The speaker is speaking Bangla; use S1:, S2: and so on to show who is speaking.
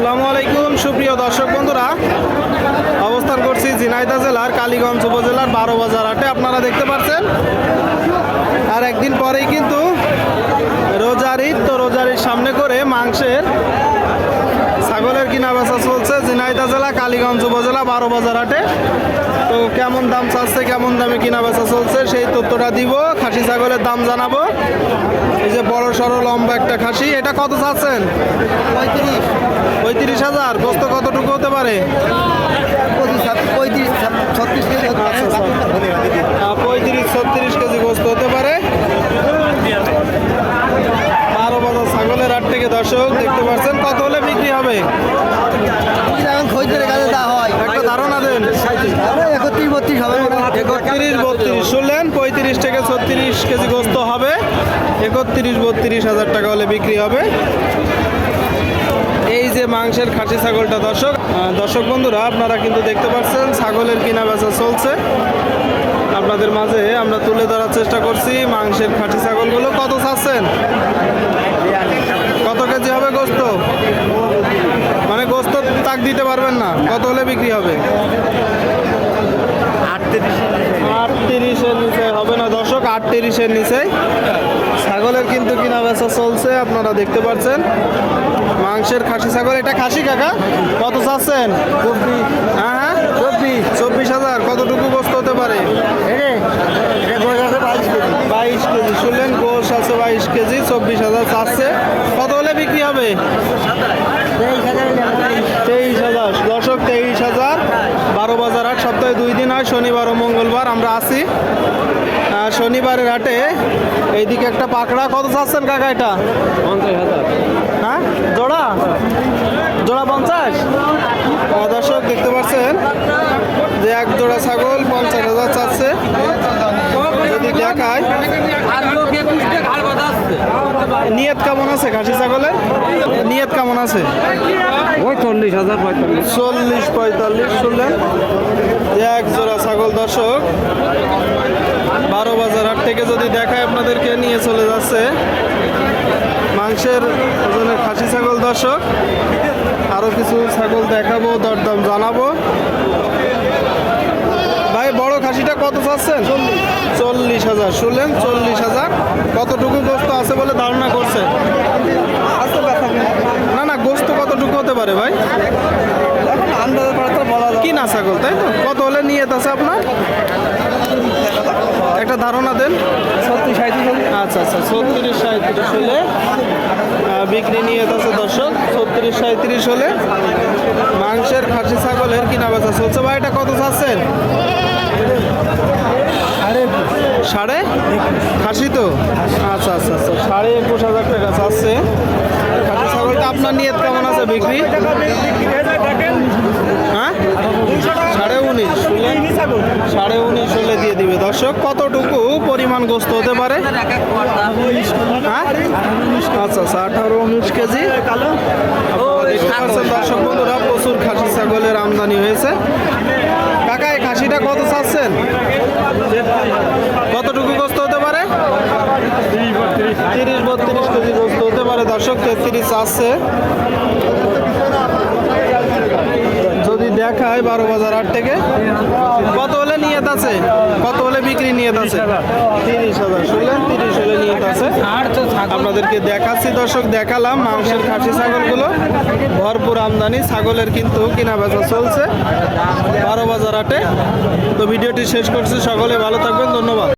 S1: আসসালামু আলাইকুম সুপ্রিয় দর্শক বন্ধুরা, অবস্থান করছি ঝিনাইদহ জেলার কালীগঞ্জ উপজেলার 12 বাজার হাটে। আপনারা দেখতে পাচ্ছেন আর একদিন পরেই কিন্তু রোজার ঈদ, তো রোজার ঈদ সামনে করে মাংসের ছাগলের কিনা বেচা চলছে ঝিনাইদহ জেলা কালীগঞ্জ উপজেলা 12 বাজার হাটে। তো কেমন দাম চাচ্ছে, কেমন দামে কিনা বেচা চলছে সেই তথ্যটা দিব। খাসি ছাগলের দাম জানাবো। এই যে বড় সড়ো লম্বা একটা খাসি, এটা কত চাচ্ছেন? 35,000। গোস্ত কতটুকু হতে পারে? 35-36 কেজি গোস্ত হতে পারে। 12 বাজার ছাগলের হাট থেকে দর্শক দেখতে পাচ্ছেন। কত হলে বিক্রি হবে? একটা ধারণা দেন।
S2: 31-32 হবে।
S1: 31-32 শুনলেন। 35 থেকে 36 কেজি গোস্ত হবে। 31-32 হাজার টাকা হলে বিক্রি হবে। এই যে মাংসের খাসি ছাগলটা দর্শক বন্ধুরা, আপনারা কিন্তু দেখতে পাচ্ছেন ছাগলের কিনা বেচা চলছে। আপনাদের মাঝে আমরা তুলে ধরার চেষ্টা করছি মাংসের খাসি ছাগলগুলো। কত চাচ্ছেন? কত কেজি হবে গোস্ত? মানে গোস্ত তাক দিতে পারবেন না, কত হলে বিক্রি হবে? 38-এর নিচে হবে না দর্শক, 38-এর নিচে ছাগলের কিন্তু কিনা বেচা চলছে। আপনারা দেখতে পাচ্ছেন মাংসের খাসি ছাগল। এটা খাসি কাকা, কত চাচ্ছেন? 24,000। কতটুকু গোস্ত হতে পারে? 22 কেজি শুনলেন। গোশ আছে 22 কেজি, 24,000 চাচ্ছে। কত হলে বিক্রি হবে? 23,000 দর্শক, 23,000। 12 বাজার হাট সপ্তাহে 2 দিন হয়, শনিবার ও মঙ্গলবার আমরা আসি। শনিবারের হাটে এইদিকে একটা পাকড়া, কত চাচ্ছেন কাকা এটা? 50,000। হ্যাঁ, জোড়া 50। দর্শক দেখতে পাচ্ছেন যে এক জোড়া ছাগল 50,000 চাচ্ছে। যদি দেখায় নিয়ত কেমন আছে খাসি ছাগলের? নিয়ত কেমন আছে?
S2: ওই 40,000
S1: 40-45 শুনলেন। এক জোড়া ছাগল দর্শক 12 বাজার হাট থেকে যদি দেখায় আপনাদেরকে নিয়ে চলে যাচ্ছে মাংসের ওজনের খাসি ছাগল দর্শক। আরও কিছু ছাগল দেখাবো, দরদাম জানাবো। ভাই বড় খাসিটা কত চাচ্ছেন? 40,000 শুনলেন। 40,000। কতটুকু গোস্ত আছে বলে ধারণা করছেন? না গোস্ত কতটুকু হতে পারে ভাই? কি না ছাগল, তাই তো? কত হলে নিয়ত আছে আপনার? একটা ধারণা দেন।
S2: 36-37।
S1: আচ্ছা 36-37 হলে বিক্রি নিয়ত আছে দর্শক। 36-37 হলে মাংসের খাসি ছাগলের কিনা বেচা চলছে। ভাই এটা কত চাচ্ছেন? সাড়ে খাসি তো? আচ্ছা 21,500 টাকা চাচ্ছে খাসি ছাগলটা। আপনার নিয়ত কেমন আছে বিক্রি? হ্যাঁ 19.5 শুনলেন। 19.5 হলে দিয়ে দিবে দর্শক। কতটুকু পরিমাণ গোস্ত হতে পারে? হ্যাঁ আচ্ছা 18-19 কেজি। দেখতে পাচ্ছেন দর্শক বন্ধুরা, প্রচুর খাসি ছাগলের আমদানি হয়েছে। কাকা এই খাসিটা কত চাচ্ছেন? কতটুকু গোস্ত হতে পারে? 30-32 কেজি গোস্ত হতে পারে দর্শক। 33 চাচ্ছে। যদি দেখায় 12 বাজার হাট থেকে কত হলে নিয়ত আছে? কত হলে বিক্রি নিয়ত আছে? 30,000 শুনলেন। 30 হলে নিয়ত আছে। আপনাদেরকে দেখাচ্ছি দর্শক, দেখালাম মাংসের খাসি ছাগলগুলো। ভরপুর আমদানি ছাগলের কিন্তু কিনা বেচা চলছে 12 বাজার হাটে। তো ভিডিওটি শেষ করছি। সকলে ভালো থাকবেন, ধন্যবাদ।